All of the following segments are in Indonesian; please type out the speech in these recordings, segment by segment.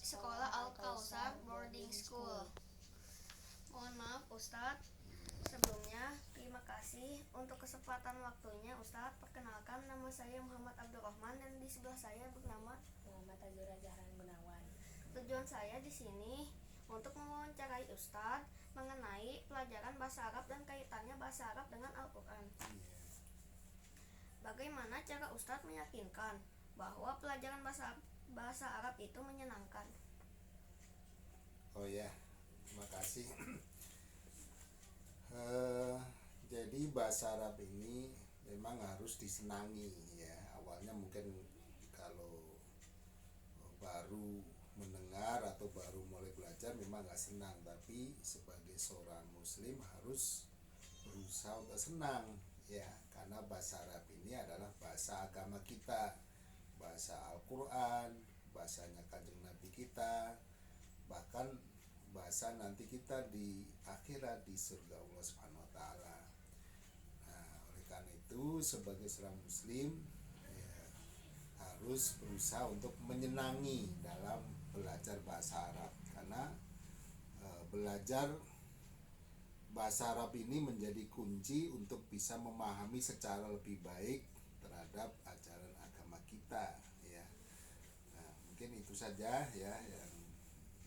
Sekolah Al-Kausar Boarding School. Mohon maaf Ustadz, sebelumnya terima kasih untuk kesempatan waktunya Ustadz. Perkenalkan, nama saya Muhammad Abdurrahman dan di sebelah saya bernama Muhammad Azura Zahran Gunawan. Tujuan saya di sini untuk mewawancarai Ustadz mengenai pelajaran bahasa Arab dan kaitannya bahasa Arab dengan Al-Quran. Bagaimana cara Ustadz meyakinkan bahwa pelajaran bahasa Arab itu menyenangkan? Oh ya, terima kasih. Jadi bahasa Arab ini memang harus disenangi ya. Awalnya mungkin kalau baru mendengar atau baru mulai belajar memang nggak senang, tapi sebagai seorang muslim harus berusaha untuk senang ya, karena bahasa Arab ini adalah bahasa agama kita, bahasa Al-Quran, bahasanya Kanjeng Nabi kita, bahkan bahasa nanti kita di akhirat di surga Allah Subhanahu wa taala. Nah, oleh karena itu sebagai seorang muslim ya, harus berusaha untuk menyenangi dalam belajar bahasa Arab, karena belajar bahasa Arab ini menjadi kunci untuk bisa memahami secara lebih baik terhadap ajaran agama kita ya. Nah, mungkin itu saja ya yang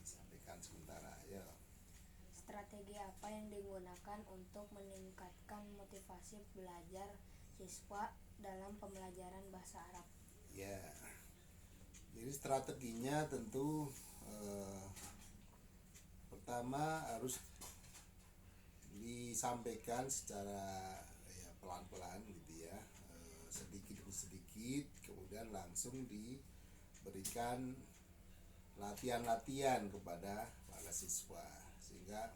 disampaikan sementara ya. Strategi apa yang digunakan untuk meningkatkan motivasi belajar siswa dalam pembelajaran bahasa Arab? Ya, jadi strateginya tentu pertama harus disampaikan secara ya pelan-pelan gitu ya, sedikit demi sedikit, kemudian langsung diberikan latihan-latihan kepada para siswa sehingga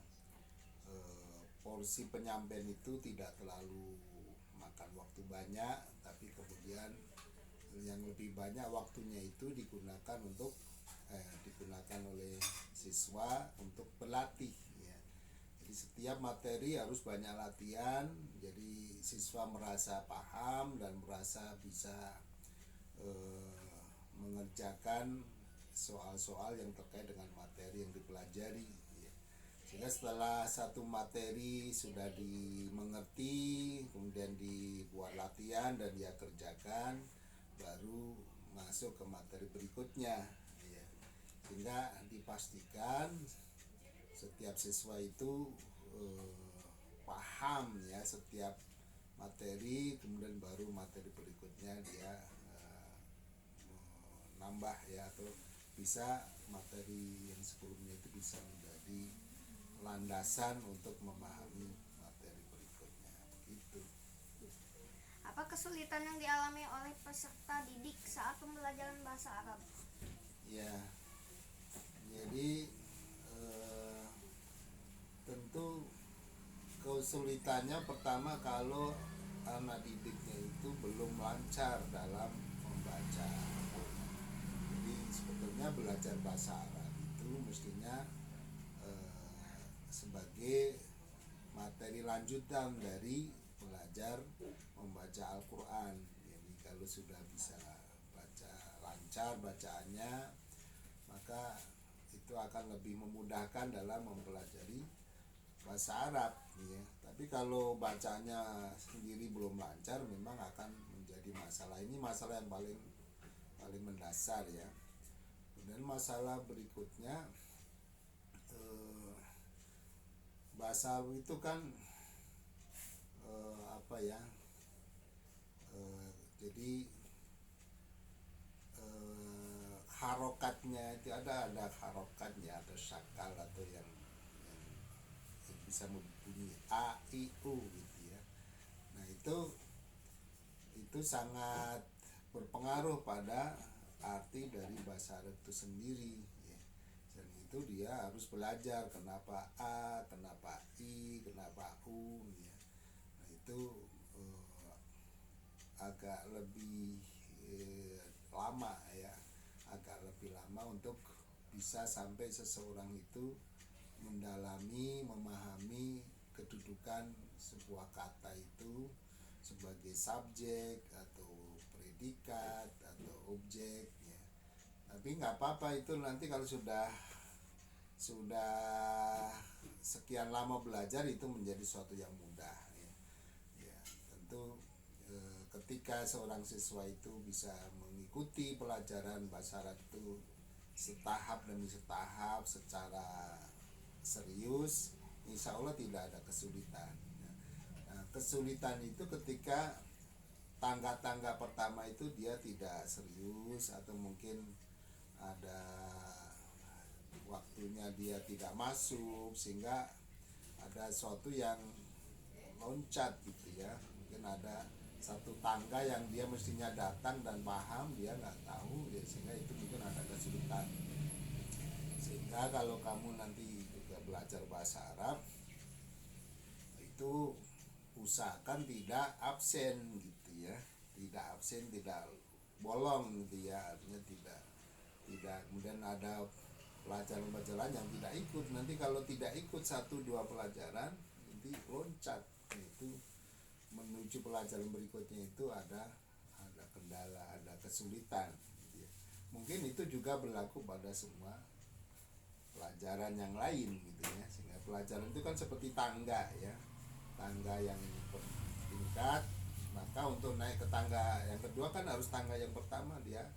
porsi penyampaian itu tidak terlalu makan waktu banyak, tapi kemudian yang lebih banyak waktunya itu digunakan oleh siswa untuk berlatih ya. Jadi setiap materi harus banyak latihan, jadi siswa merasa paham dan merasa bisa mengerjakan soal-soal yang terkait dengan materi yang dipelajari ya. Sehingga setelah satu materi sudah dimengerti, kemudian dibuat latihan dan dia kerjakan, baru masuk ke materi berikutnya ya. Sehingga dipastikan setiap siswa itu paham ya setiap materi, kemudian baru materi berikutnya dia nambah ya, atau bisa materi yang sebelumnya itu bisa menjadi landasan untuk memahami materi berikutnya begitu. Apa kesulitan yang dialami oleh peserta didik saat pembelajaran bahasa Arab? Ya, jadi tentu kesulitannya pertama kalau anak didiknya itu belum lancar dalam membaca. Jadi sebetulnya belajar bahasa Arab itu mestinya sebagai materi lanjutan dari belajar membaca Al-Quran. Jadi kalau sudah bisa baca lancar bacaannya, maka itu akan lebih memudahkan dalam mempelajari bahasa Arab ya. Tapi kalau bacanya sendiri belum lancar memang akan menjadi masalah. Ini masalah yang paling mendasar ya. Dan masalah berikutnya, bahasa Arab itu kan jadi harokatnya itu ada harokatnya atau syakal atau yang bisa membunyi a i u gitu ya. Nah itu sangat berpengaruh pada arti dari bahasa Arab itu sendiri ya. Dan itu dia harus belajar kenapa a, kenapa i, kenapa u ya. Nah itu agak lebih lama ya, agak lebih lama untuk bisa sampai seseorang itu mendalami, memahami kedudukan sebuah kata itu sebagai subjek atau predikat atau objek ya. Tapi nggak apa-apa, itu nanti kalau sudah sekian lama belajar itu menjadi suatu yang mudah ya. Ya, tentu ketika seorang siswa itu bisa mengikuti pelajaran bahasa Arab itu setahap demi setahap secara serius, insya Allah tidak ada kesulitan. Nah, kesulitan itu ketika tangga-tangga pertama itu dia tidak serius, atau mungkin ada waktunya dia tidak masuk, sehingga ada sesuatu yang loncat gitu ya. Mungkin ada satu tangga yang dia mestinya datang dan paham, dia nggak tahu ya, sehingga itu mungkin ada kesulitan. Sehingga kalau kamu nanti juga belajar bahasa Arab itu usahakan tidak absen gitu ya, tidak absen, tidak bolong gitu ya, artinya tidak kemudian ada pelajaran-pelajaran yang tidak ikut. Nanti kalau tidak ikut 1-2 pelajaran nanti loncat, itu menuju pelajaran berikutnya itu ada kendala, ada kesulitan gitu ya. Mungkin itu juga berlaku pada semua pelajaran yang lain gitu ya. Sehingga pelajaran itu kan seperti tangga ya, tangga yang bertingkat, maka untuk naik ke tangga yang kedua kan harus tangga yang pertama dia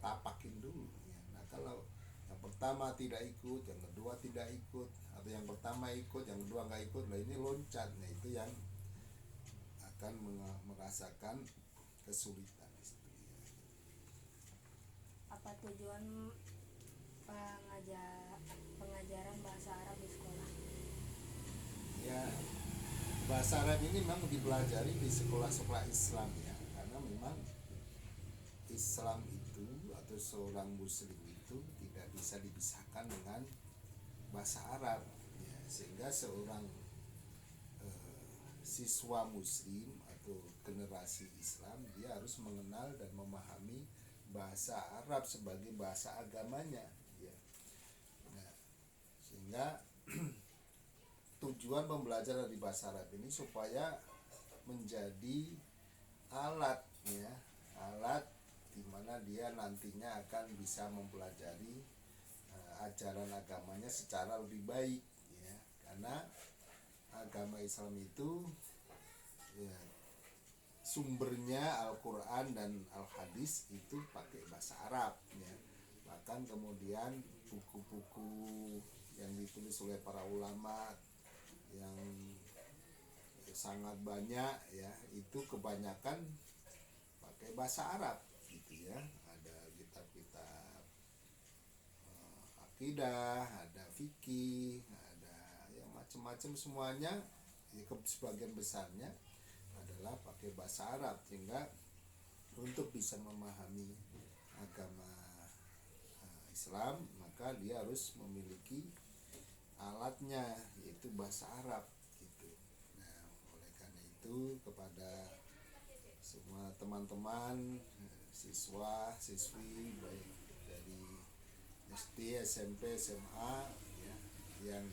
tapakin dulu ya. Nah, kalau yang pertama tidak ikut, yang kedua tidak ikut, atau yang pertama ikut, yang kedua nggak ikut, nah ini loncat. Nah, itu yang akan merasakan kesulitan di situ ya. Apa tujuan pengajaran bahasa Arab di sekolah? Ya, bahasa Arab ini memang dipelajari di sekolah-sekolah Islam ya, karena memang Islam itu atau seorang muslim itu tidak bisa dipisahkan dengan bahasa Arab ya. Sehingga seorang siswa muslim atau generasi Islam, dia harus mengenal dan memahami bahasa Arab sebagai bahasa agamanya ya. Nah, sehingga tujuan pembelajaran di bahasa Arab ini supaya menjadi alat ya, alat di mana dia nantinya akan bisa mempelajari ajaran agamanya secara lebih baik ya. Karena agama Islam itu ya, sumbernya Al-Quran dan Al-Hadis itu pakai bahasa Arab ya. Bahkan kemudian buku-buku yang ditulis oleh para ulama yang sangat banyak ya, itu kebanyakan pakai bahasa Arab gitu ya. Ada kitab-kitab akidah, ada fikih, ada ya macam-macam, semuanya ya, sebagian besarnya adalah pakai bahasa Arab. Sehingga untuk bisa memahami agama Islam, maka dia harus memiliki alatnya, yaitu bahasa Arab gitu. Nah, oleh karena itu kepada semua teman-teman siswa siswi baik dari SD, SMP, SMA ya, yang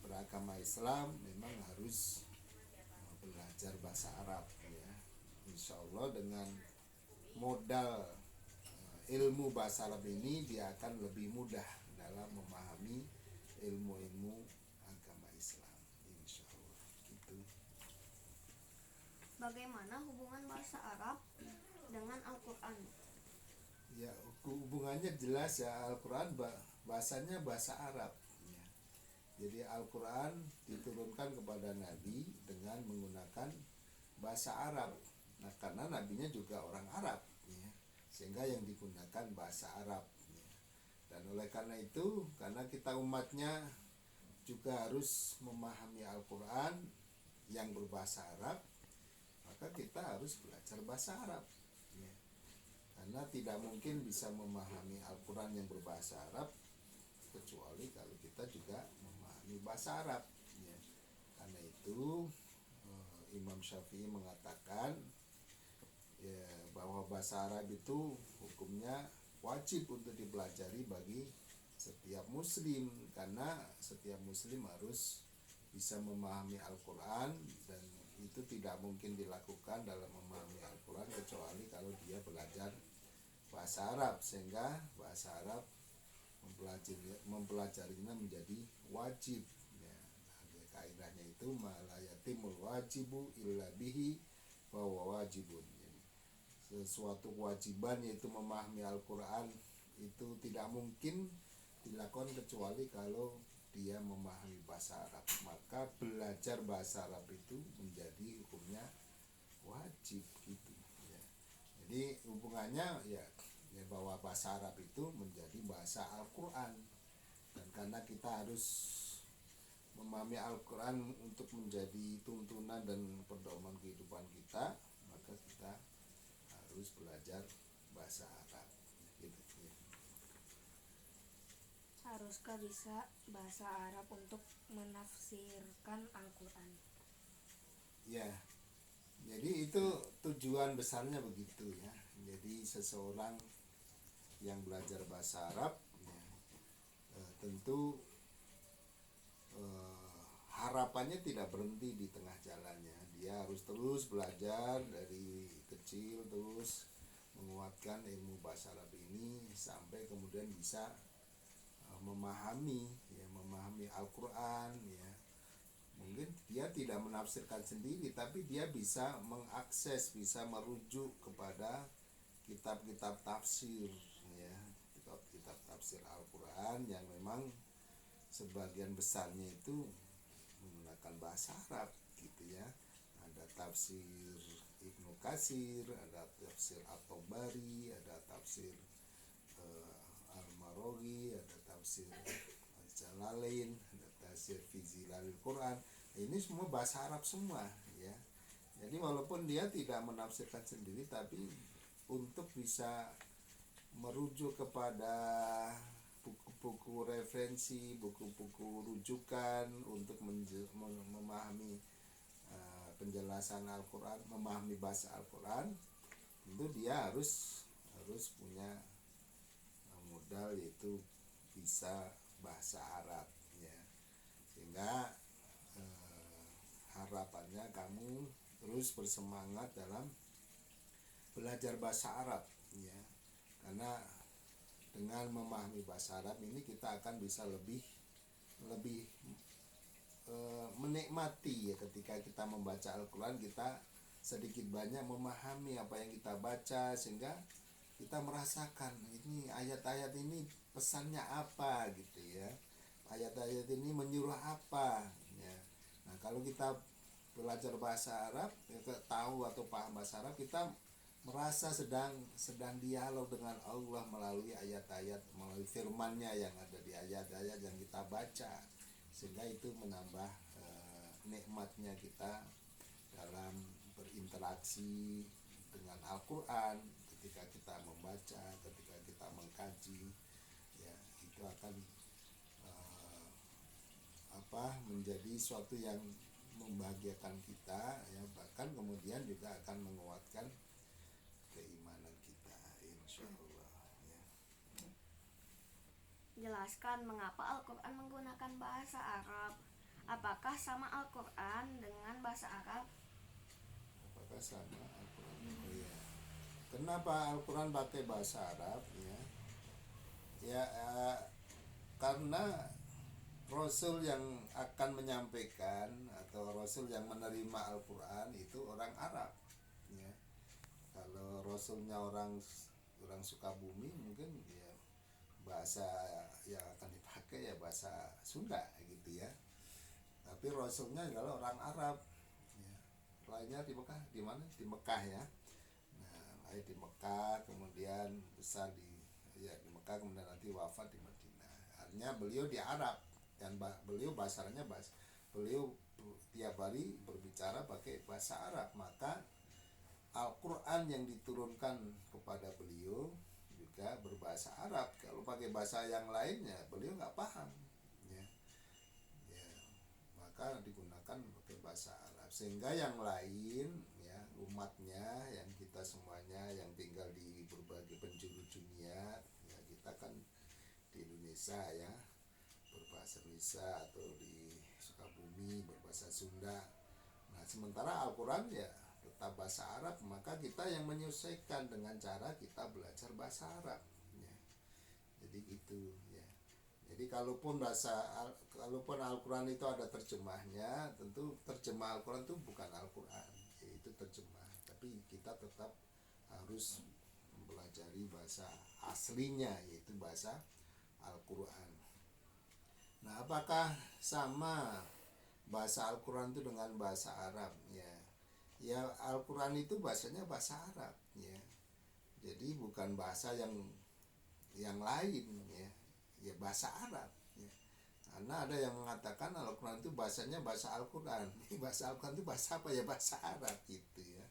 beragama Islam memang harus belajar bahasa Arab ya. Insya Allah dengan modal ilmu bahasa Arab ini, dia akan lebih mudah dalam memahami ilmu-ilmu agama Islam, insya Allah gitu. Bagaimana hubungan bahasa Arab dengan Al-Quran? Ya, hubungannya jelas ya. Al-Quran bahasanya bahasa Arab ya. Jadi Al-Quran diturunkan kepada Nabi dengan menggunakan bahasa Arab. Nah, karena nabinya juga orang Arab ya, sehingga yang digunakan bahasa Arab ya. Dan oleh karena itu, karena kita umatnya juga harus memahami Al-Quran yang berbahasa Arab, maka kita harus belajar bahasa Arab ya. Karena tidak mungkin bisa memahami Al-Quran yang berbahasa Arab kecuali kalau kita juga memahami bahasa Arab ya. Karena itu Imam Syafi'i mengatakan ya, bahwa bahasa Arab itu hukumnya wajib untuk dipelajari bagi setiap muslim, karena setiap muslim harus bisa memahami Al-Quran, dan itu tidak mungkin dilakukan dalam memahami Al-Quran kecuali kalau dia belajar bahasa Arab, sehingga bahasa Arab mempelajarinya menjadi wajib ya. Kaidahnya itu malayatimul wajibu illa bihi bahwa wajibun. Sesuatu kewajiban yaitu memahami Al-Quran itu tidak mungkin dilakukan kecuali kalau dia memahami bahasa Arab. Maka belajar bahasa Arab itu menjadi hukumnya wajib gitu ya. Jadi hubungannya ya bahwa bahasa Arab itu menjadi bahasa Al-Quran, dan karena kita harus memahami Al-Quran untuk menjadi tuntunan dan pedoman kehidupan kita, maka kita harus belajar bahasa Arab gitu ya. Haruskah bisa bahasa Arab untuk menafsirkan Al-Quran? Ya, jadi itu tujuan besarnya begitu ya. Jadi seseorang yang belajar bahasa Arab ya, tentu harapannya tidak berhenti di tengah jalannya. Dia harus terus belajar dari kecil, terus menguatkan ilmu bahasa Arab ini sampai kemudian bisa memahami Al-Quran ya. Mungkin dia tidak menafsirkan sendiri, tapi dia bisa mengakses, bisa merujuk kepada kitab-kitab tafsir ya, kitab tafsir Al-Quran yang memang sebagian besarnya itu menggunakan bahasa Arab gitu ya. Ada tafsir Ibnu Katsir, ada tafsir At-Tabari, ada tafsir Al-Maraghi, ada tafsir Jalalain, ada tafsir fi Zilalil Quran. Ini semua bahasa Arab semua ya. Jadi walaupun dia tidak menafsirkan sendiri, tapi untuk bisa merujuk kepada buku-buku referensi, buku-buku rujukan untuk memahami penjelasan Al-Quran, memahami bahasa Al-Quran, tentu dia harus punya modal, yaitu bisa bahasa Arab ya. Sehingga harapannya kamu terus bersemangat dalam belajar bahasa Arab ya, karena dengan memahami bahasa Arab ini kita akan bisa lebih menikmati ya. Ketika kita membaca Al-Quran, kita sedikit banyak memahami apa yang kita baca, sehingga kita merasakan ini ayat-ayat ini pesannya apa gitu ya, ayat-ayat ini menyuruh apa ya. Nah kalau kita belajar bahasa Arab, kita tahu atau paham bahasa Arab, kita merasa sedang dialog dengan Allah melalui ayat-ayat, melalui firman-Nya yang ada di ayat-ayat yang kita baca, sehingga itu menambah nikmatnya kita dalam berinteraksi dengan Al-Quran. Ketika kita membaca, ketika kita mengkaji ya, itu akan menjadi suatu yang membahagiakan kita ya, bahkan kemudian juga akan menguatkan keimanan kita insyaallah ya. Jelaskan mengapa Al-Quran menggunakan bahasa Arab. Apakah sama Al-Quran dengan bahasa Arab? Apakah sama Al-Quran? Oh ya. Kenapa Al-Quran pakai bahasa Arab ya? Ya karena Rasul yang akan menyampaikan atau Rasul yang menerima Al-Quran itu orang Arab ya. Kalau Rasulnya orang Sukabumi, mungkin ya bahasa yang akan dipakai ya bahasa Sunda gitu ya. Tapi Rasulnya adalah orang Arab ya. Lainnya di Mekah, di mana? Di Mekah ya. Nah, lahir di Mekah, kemudian besar di Mekah, kemudian nanti wafat di Madinah. Artinya beliau di Arab, dan beliau beliau tiap hari berbicara pakai bahasa Arab. Maka Al-Quran yang diturunkan kepada beliau juga berbahasa Arab. Kalau pakai bahasa yang lainnya beliau nggak paham ya. Maka digunakan pakai bahasa Arab, sehingga yang lain ya, umatnya, yang kita semuanya yang tinggal di berbagai penjuru dunia ya, kita kan di Indonesia ya berbahasa Indonesia, atau di Sukabumi berbahasa Sunda. Nah sementara Al-Quran ya tetap bahasa Arab, maka kita yang menyesuaikan dengan cara kita belajar bahasa Arab ya. Jadi gitu ya. Jadi kalaupun Al-Quran itu ada terjemahnya, tentu terjemah Al-Quran itu bukan Al-Quran, itu terjemah. Tapi kita tetap harus mempelajari bahasa aslinya, yaitu bahasa Al-Quran. Nah, apakah sama bahasa Al-Quran itu dengan bahasa Arab? Ya Al-Quran itu bahasanya bahasa Arab ya. Jadi bukan bahasa yang lain ya bahasa Arab ya. Karena ada yang mengatakan Al-Quran itu bahasanya bahasa Al-Quran. Bahasa Al-Quran itu bahasa apa ya? Bahasa Arab gitu ya.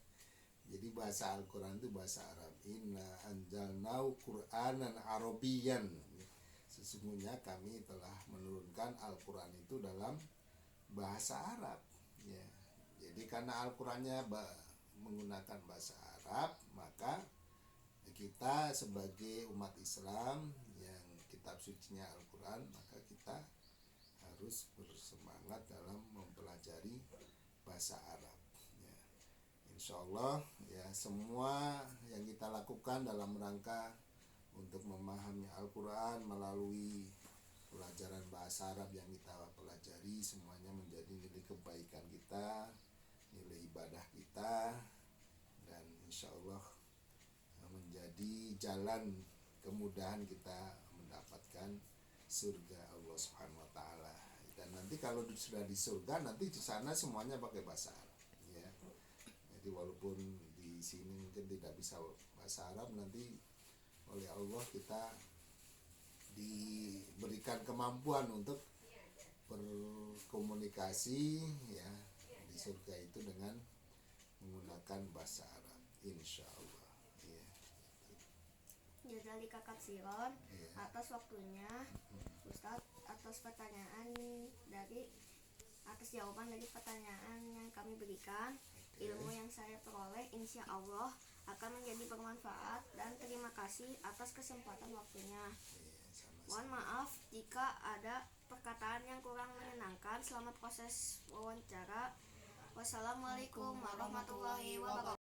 Jadi bahasa Al-Quran itu bahasa Arab. Inna anzalnahu Qur'anan Arabiyyan. Sesungguhnya kami telah menurunkan Al-Quran itu dalam bahasa Arab ya. Jadi karena Al-Qurannya menggunakan bahasa Arab, maka kita sebagai umat Islam yang kitab sucinya Al-Quran, maka kita harus bersemangat dalam mempelajari bahasa Arab ya. Insya Allah ya, semua yang kita lakukan dalam rangka untuk memahami Al-Quran melalui pelajaran bahasa Arab yang kita pelajari, semuanya menjadi nilai kebaikan kita, nilai ibadah kita, dan insya Allah menjadi jalan kemudahan kita mendapatkan surga Allah Subhanahu wa taala. Dan nanti kalau sudah di surga, nanti di sana semuanya pakai bahasa Arab ya. Jadi walaupun di sini mungkin tidak bisa bahasa Arab, nanti oleh Allah kita diberikan kemampuan untuk berkomunikasi ya di surga itu dengan menggunakan bahasa Arab, insya Allah ya. Jazali Kakak Siron Ya. atas waktunya, Ustadz, atas jawaban dari pertanyaan yang kami berikan. Ilmu yang saya peroleh insya Allah akan menjadi bermanfaat, dan terima kasih atas kesempatan waktunya. Mohon maaf jika ada perkataan yang kurang menyenangkan selama proses wawancara. Wassalamualaikum warahmatullahi wabarakatuh.